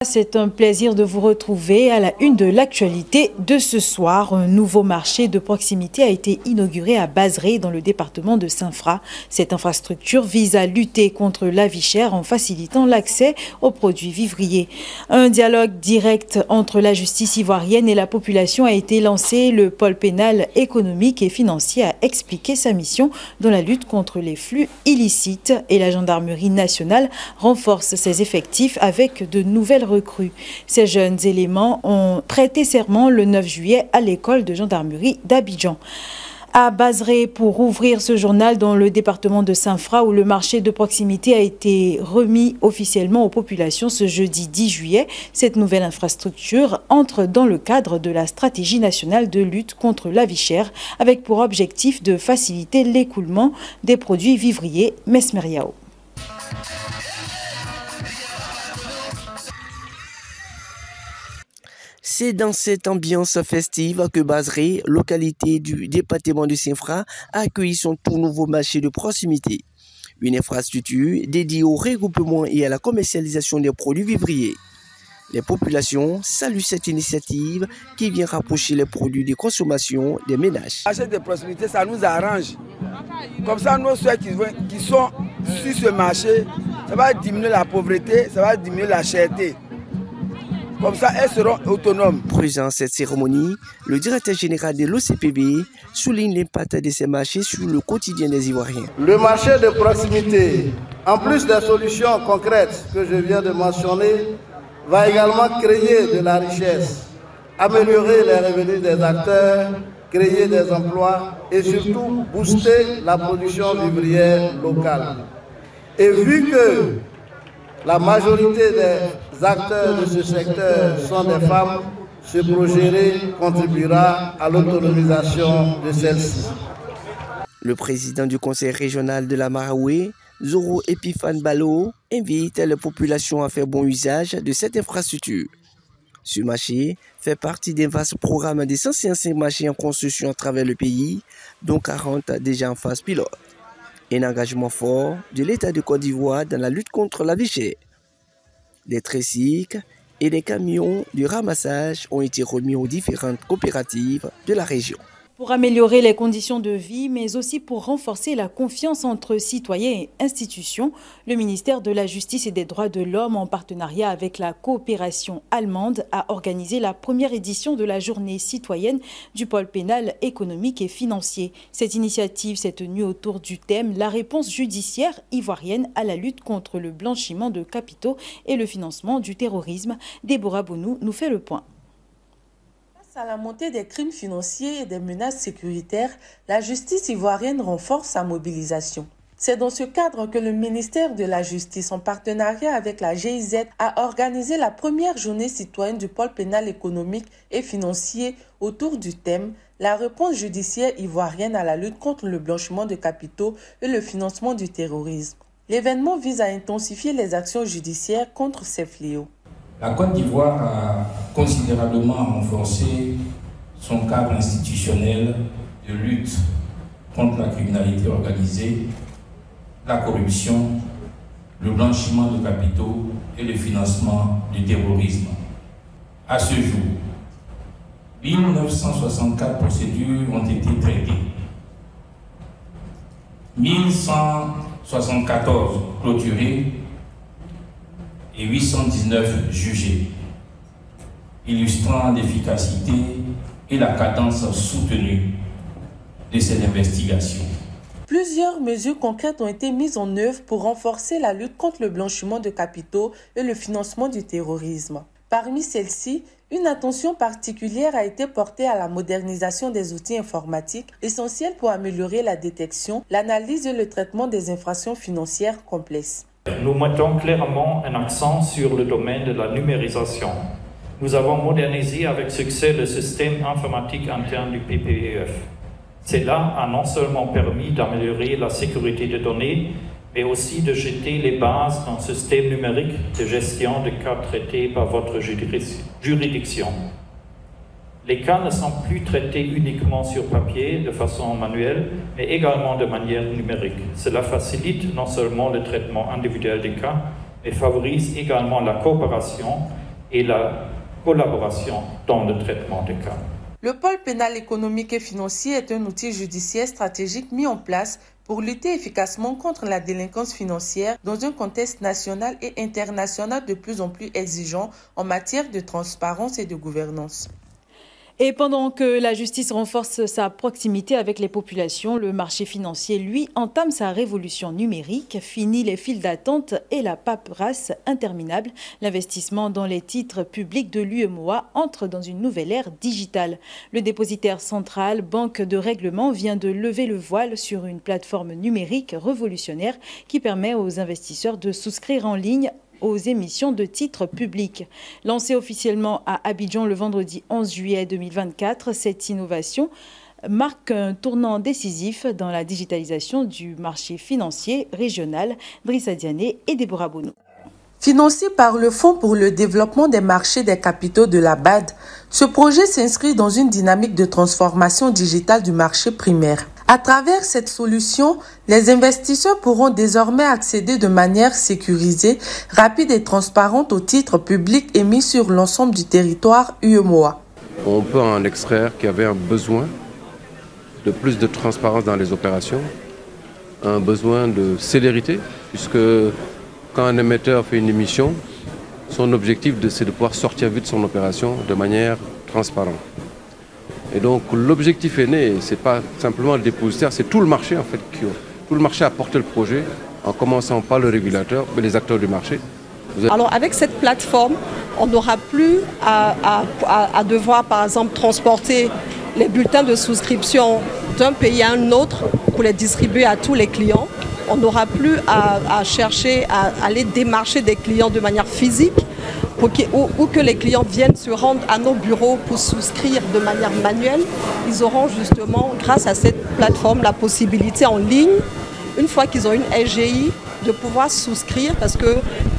C'est un plaisir de vous retrouver à la une de l'actualité de ce soir. Un nouveau marché de proximité a été inauguré à Bazré dans le département de Saint-Fra. Cette infrastructure vise à lutter contre la vie chère en facilitant l'accès aux produits vivriers. Un dialogue direct entre la justice ivoirienne et la population a été lancé. Le pôle pénal économique et financier a expliqué sa mission dans la lutte contre les flux illicites et la gendarmerie nationale renforce ses effectifs avec de nouvelles recrues. Ces jeunes éléments ont prêté serment le 9 juillet à l'école de gendarmerie d'Abidjan. À Bazré, pour ouvrir ce journal dans le département de Saint-Fra où le marché de proximité a été remis officiellement aux populations ce jeudi 10 juillet. Cette nouvelle infrastructure entre dans le cadre de la stratégie nationale de lutte contre la vie chère avec pour objectif de faciliter l'écoulement des produits vivriers. Mesmeriao. C'est dans cette ambiance festive que Bazré, localité du département de Saint-Fra, a accueilli son tout nouveau marché de proximité. Une infrastructure dédiée au regroupement et à la commercialisation des produits vivriers. Les populations saluent cette initiative qui vient rapprocher les produits de consommation des ménages. Le marché de proximité, ça nous arrange. Comme ça, nos soeurs qui sont sur ce marché, ça va diminuer la pauvreté, ça va diminuer la cherté. Comme ça, elles seront autonomes. Présent à cette cérémonie, le directeur général de l'OCPV souligne l'impact de ces marchés sur le quotidien des Ivoiriens. Le marché de proximité, en plus des solutions concrètes que je viens de mentionner, va également créer de la richesse, améliorer les revenus des acteurs, créer des emplois et surtout booster la production vivrière locale. Et vu que la majorité des acteurs de ce secteur sont des femmes, ce projet contribuera à l'autonomisation de celles-ci. Le président du conseil régional de la Maraoué, Zoro Epiphane Balo, invite les populations à faire bon usage de cette infrastructure. Ce marché fait partie d'un vaste programme de 155 marchés en construction à travers le pays, dont 40 déjà en phase pilote. Un engagement fort de l'État de Côte d'Ivoire dans la lutte contre la vie chère. Des tricycles et des camions de ramassage ont été remis aux différentes coopératives de la région. Pour améliorer les conditions de vie, mais aussi pour renforcer la confiance entre citoyens et institutions, le ministère de la Justice et des Droits de l'Homme, en partenariat avec la coopération allemande, a organisé la première édition de la journée citoyenne du pôle pénal économique et financier. Cette initiative s'est tenue autour du thème « La réponse judiciaire ivoirienne à la lutte contre le blanchiment de capitaux et le financement du terrorisme ». Déborah Bounou nous fait le point. À la montée des crimes financiers et des menaces sécuritaires, la justice ivoirienne renforce sa mobilisation. C'est dans ce cadre que le ministère de la Justice, en partenariat avec la GIZ, a organisé la première journée citoyenne du pôle pénal économique et financier autour du thème « La réponse judiciaire ivoirienne à la lutte contre le blanchiment de capitaux et le financement du terrorisme ». L'événement vise à intensifier les actions judiciaires contre ces fléaux. La Côte d'Ivoire a considérablement renforcé son cadre institutionnel de lutte contre la criminalité organisée, la corruption, le blanchiment de capitaux et le financement du terrorisme. À ce jour, 1964 procédures ont été traitées, 1174 clôturées et 819 jugés, illustrant l'efficacité et la cadence soutenue de ces investigations. Plusieurs mesures concrètes ont été mises en œuvre pour renforcer la lutte contre le blanchiment de capitaux et le financement du terrorisme. Parmi celles-ci, une attention particulière a été portée à la modernisation des outils informatiques, essentiels pour améliorer la détection, l'analyse et le traitement des infractions financières complexes. Nous mettons clairement un accent sur le domaine de la numérisation. Nous avons modernisé avec succès le système informatique interne du PPEF. Cela a non seulement permis d'améliorer la sécurité des données, mais aussi de jeter les bases d'un système numérique de gestion de cas traités par votre juridiction. Les cas ne sont plus traités uniquement sur papier de façon manuelle, mais également de manière numérique. Cela facilite non seulement le traitement individuel des cas, mais favorise également la coopération et la collaboration dans le traitement des cas. Le pôle pénal économique et financier est un outil judiciaire stratégique mis en place pour lutter efficacement contre la délinquance financière dans un contexte national et international de plus en plus exigeant en matière de transparence et de gouvernance. Et pendant que la justice renforce sa proximité avec les populations, le marché financier, lui, entame sa révolution numérique, finit les files d'attente et la paperasse interminable. L'investissement dans les titres publics de l'UEMOA entre dans une nouvelle ère digitale. Le dépositaire central, banque de règlement, vient de lever le voile sur une plateforme numérique révolutionnaire qui permet aux investisseurs de souscrire en ligne aux émissions de titres publics. Lancée officiellement à Abidjan le vendredi 11 juillet 2024, cette innovation marque un tournant décisif dans la digitalisation du marché financier régional. Drissa Diané et Déborah Bono. Financé par le Fonds pour le développement des marchés des capitaux de la BAD, ce projet s'inscrit dans une dynamique de transformation digitale du marché primaire. À travers cette solution, les investisseurs pourront désormais accéder de manière sécurisée, rapide et transparente aux titres publics émis sur l'ensemble du territoire UEMOA. On peut en extraire qu'il y avait un besoin de plus de transparence dans les opérations, un besoin de célérité, puisque quand un émetteur fait une émission, son objectif c'est de pouvoir sortir vite son opération de manière transparente. Et donc l'objectif est né, ce n'est pas simplement le dépositaire, c'est tout le marché en fait. Tout le marché a porté le projet, en commençant par le régulateur, mais les acteurs du marché. Alors avec cette plateforme, on n'aura plus à devoir par exemple transporter les bulletins de souscription d'un pays à un autre pour les distribuer à tous les clients. On n'aura plus à chercher à aller démarcher des clients de manière physique ou que les clients viennent se rendre à nos bureaux pour souscrire de manière manuelle. Ils auront justement, grâce à cette plateforme, la possibilité en ligne, une fois qu'ils ont une SGI, de pouvoir souscrire parce que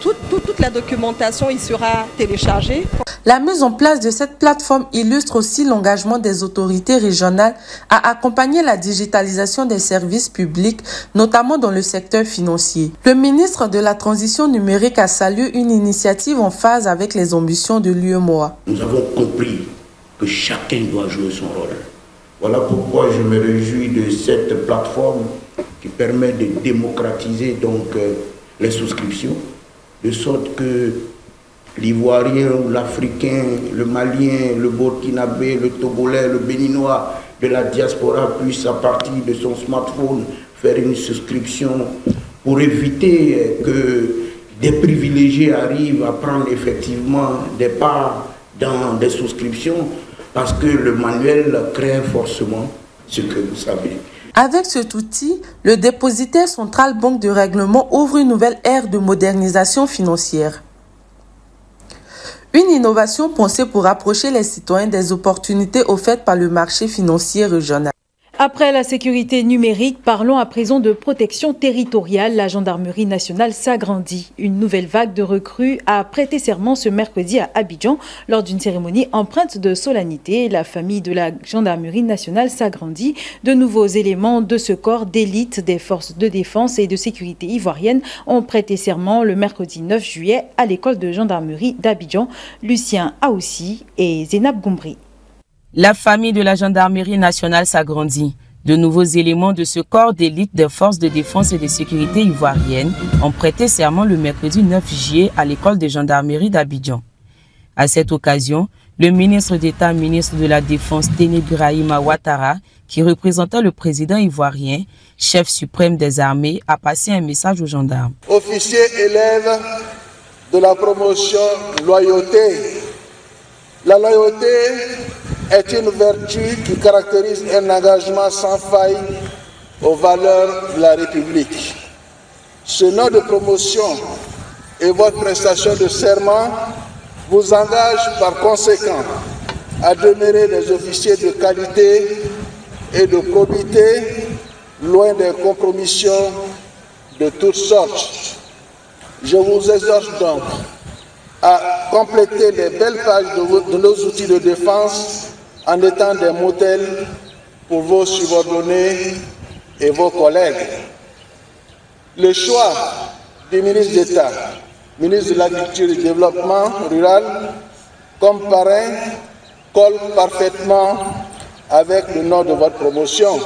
toute la documentation y sera téléchargée. La mise en place de cette plateforme illustre aussi l'engagement des autorités régionales à accompagner la digitalisation des services publics, notamment dans le secteur financier. Le ministre de la Transition numérique a salué une initiative en phase avec les ambitions de l'UEMOA. Nous avons compris que chacun doit jouer son rôle. Voilà pourquoi je me réjouis de cette plateforme qui permet de démocratiser donc les souscriptions, de sorte que l'Ivoirien ou l'Africain, le Malien, le Burkinabé, le Togolais, le Béninois de la diaspora puisse à partir de son smartphone faire une souscription pour éviter que des privilégiés arrivent à prendre effectivement des parts dans des souscriptions parce que le manuel crée forcément ce que vous savez. Avec cet outil, le dépositaire central banque de règlement ouvre une nouvelle ère de modernisation financière. Une innovation pensée pour rapprocher les citoyens des opportunités offertes par le marché financier régional. Après la sécurité numérique, parlons à présent de protection territoriale. La gendarmerie nationale s'agrandit. Une nouvelle vague de recrues a prêté serment ce mercredi à Abidjan lors d'une cérémonie empreinte de solennité. La famille de la gendarmerie nationale s'agrandit. De nouveaux éléments de ce corps d'élite des forces de défense et de sécurité ivoiriennes ont prêté serment le mercredi 9 juillet à l'école de gendarmerie d'Abidjan. Lucien Aoussi et Zénab Goumbri. La famille de la gendarmerie nationale s'agrandit. De nouveaux éléments de ce corps d'élite des forces de défense et de sécurité ivoiriennes ont prêté serment le mercredi 9 juillet à l'école de gendarmerie d'Abidjan. À cette occasion, le ministre d'État, ministre de la Défense, Téné Birahima Ouattara, qui représentait le président ivoirien, chef suprême des armées, a passé un message aux gendarmes. Officiers élèves de la promotion loyauté. La loyauté est une vertu qui caractérise un engagement sans faille aux valeurs de la République. Ce nom de promotion et votre prestation de serment vous engage par conséquent à demeurer des officiers de qualité et de probité, loin des compromissions de toutes sortes. Je vous exhorte donc à compléter les belles pages de nos outils de défense en étant des modèles pour vos subordonnés et vos collègues. Le choix du ministre d'État, ministre de l'Agriculture et du Développement rural, comme parrain, colle parfaitement avec le nom de votre promotion.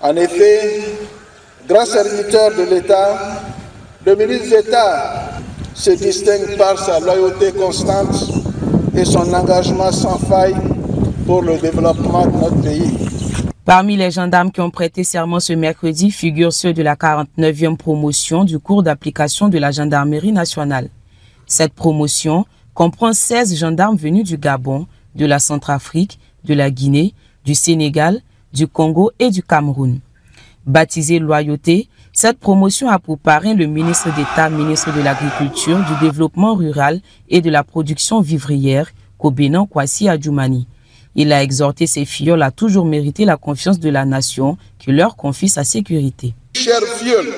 En effet, grand serviteur de l'État, le ministre d'État se distingue par sa loyauté constante et son engagement sans faille pour le développement de notre pays. Parmi les gendarmes qui ont prêté serment ce mercredi figurent ceux de la 49e promotion du cours d'application de la gendarmerie nationale. Cette promotion comprend 16 gendarmes venus du Gabon, de la Centrafrique, de la Guinée, du Sénégal, du Congo et du Cameroun. Baptisée Loyauté, cette promotion a pour parrain le ministre d'État, ministre de l'Agriculture, du Développement rural et de la production vivrière, Kobenan Kwasi Adjoumani. Il a exhorté ses filleuls à toujours mériter la confiance de la nation qui leur confie sa sécurité. Chers filleuls,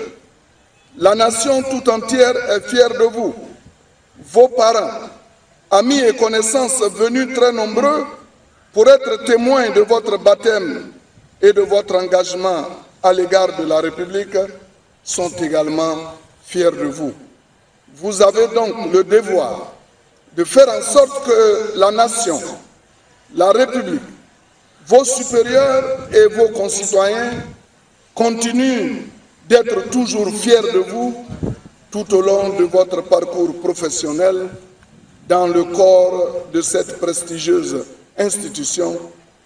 la nation tout entière est fière de vous. Vos parents, amis et connaissances venus très nombreux pour être témoins de votre baptême et de votre engagement à l'égard de la République sont également fiers de vous. Vous avez donc le devoir de faire en sorte que la nation, la République, vos supérieurs et vos concitoyens continuent d'être toujours fiers de vous tout au long de votre parcours professionnel dans le corps de cette prestigieuse institution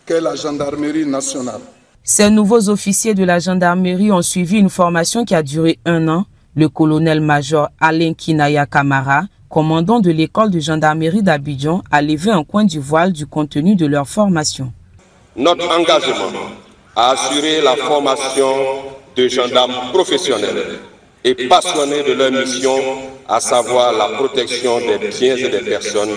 qu'est la Gendarmerie nationale. Ces nouveaux officiers de la gendarmerie ont suivi une formation qui a duré 1 an. Le colonel-major Alain Kinaya Kamara, commandant de l'école de gendarmerie d'Abidjan, a levé un coin du voile du contenu de leur formation. Notre engagement à assurer la formation de gendarmes professionnels et passionnés de leur mission, à savoir la protection des biens et des personnes,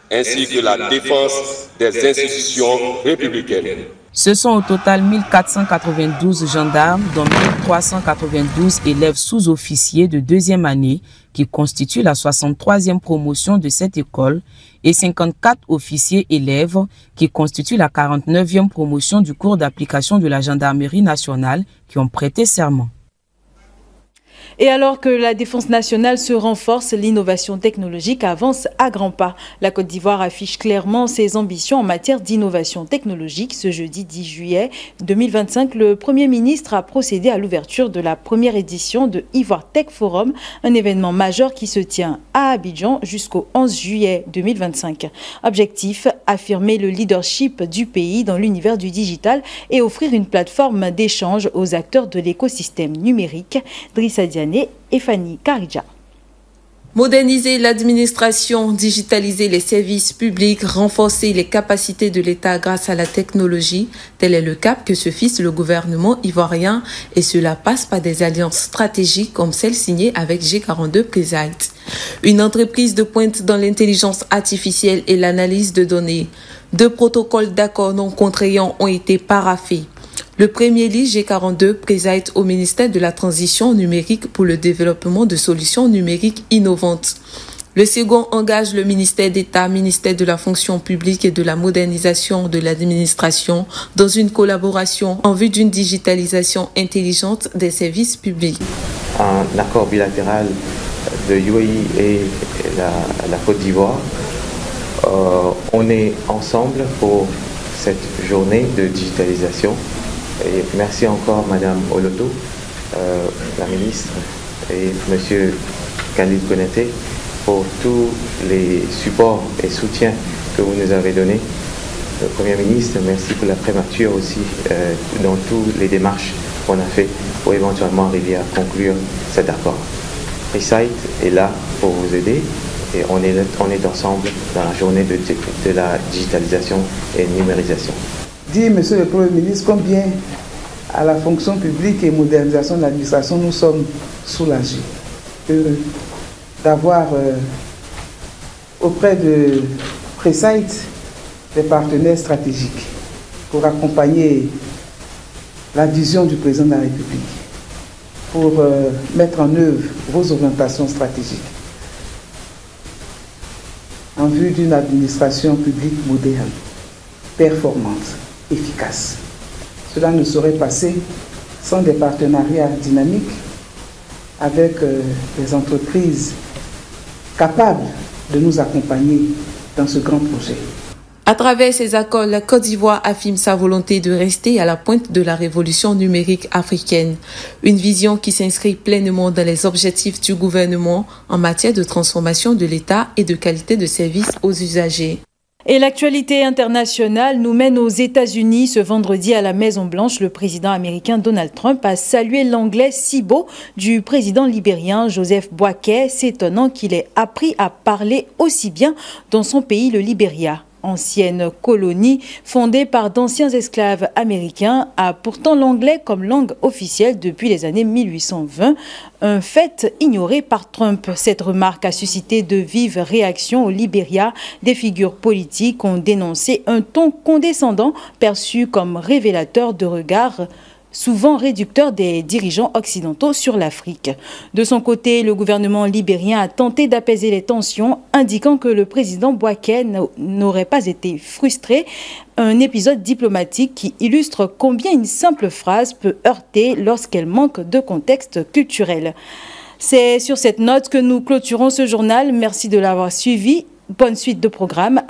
ainsi que la défense des institutions républicaines. Ce sont au total 1492 gendarmes, dont 1392 élèves sous-officiers de 2e année, qui constituent la 63e promotion de cette école, et 54 officiers élèves, qui constituent la 49e promotion du cours d'application de la gendarmerie nationale, qui ont prêté serment. Et alors que la défense nationale se renforce, l'innovation technologique avance à grands pas. La Côte d'Ivoire affiche clairement ses ambitions en matière d'innovation technologique. Ce jeudi 10 juillet 2025, le Premier ministre a procédé à l'ouverture de la première édition de Ivoire Tech Forum, un événement majeur qui se tient à Abidjan jusqu'au 11 juillet 2025. Objectif, affirmer le leadership du pays dans l'univers du digital et offrir une plateforme d'échange aux acteurs de l'écosystème numérique. Drissa Diané et Fanny Karidja. Moderniser l'administration, digitaliser les services publics, renforcer les capacités de l'État grâce à la technologie, tel est le cap que se fixe le gouvernement ivoirien et cela passe par des alliances stratégiques comme celle signée avec G42 Presite. Une entreprise de pointe dans l'intelligence artificielle et l'analyse de données. 2 protocoles d'accords non contraignants ont été paraphés. Le premier lit G42 préside au ministère de la Transition numérique pour le développement de solutions numériques innovantes. Le second engage le ministère d'État, ministère de la Fonction publique et de la modernisation de l'administration dans une collaboration en vue d'une digitalisation intelligente des services publics. Un accord bilatéral de UAE et la Côte d'Ivoire. On est ensemble pour cette journée de digitalisation. Et merci encore Madame Oloto, la ministre, et Monsieur Khalid Konaté pour tous les supports et soutiens que vous nous avez donnés. Le Premier ministre, merci pour la prémature aussi dans toutes les démarches qu'on a fait pour éventuellement arriver à conclure cet accord. Presite est là pour vous aider et on est ensemble dans la journée de la digitalisation et numérisation. Dire, Monsieur le Premier ministre, combien à la fonction publique et modernisation de l'administration nous sommes soulagés, heureux d'avoir auprès de Presite des partenaires stratégiques pour accompagner la vision du président de la République, pour mettre en œuvre vos orientations stratégiques en vue d'une administration publique moderne, performante, efficace. Cela ne saurait passer sans des partenariats dynamiques avec des entreprises capable de nous accompagner dans ce grand projet. À travers ces accords, la Côte d'Ivoire affirme sa volonté de rester à la pointe de la révolution numérique africaine, une vision qui s'inscrit pleinement dans les objectifs du gouvernement en matière de transformation de l'État et de qualité de service aux usagers. Et l'actualité internationale nous mène aux États-Unis. Ce vendredi à la Maison-Blanche, le président américain Donald Trump a salué l'anglais si beau du président libérien Joseph Boakai, s'étonnant qu'il ait appris à parler aussi bien dans son pays, le Libéria. Ancienne colonie fondée par d'anciens esclaves américains, a pourtant l'anglais comme langue officielle depuis les années 1820, un fait ignoré par Trump. Cette remarque a suscité de vives réactions au Libéria. Des figures politiques ont dénoncé un ton condescendant perçu comme révélateur de regards souvent réducteur des dirigeants occidentaux sur l'Afrique. De son côté, le gouvernement libérien a tenté d'apaiser les tensions, indiquant que le président Boakai n'aurait pas été frustré. Un épisode diplomatique qui illustre combien une simple phrase peut heurter lorsqu'elle manque de contexte culturel. C'est sur cette note que nous clôturons ce journal. Merci de l'avoir suivi. Bonne suite de programme.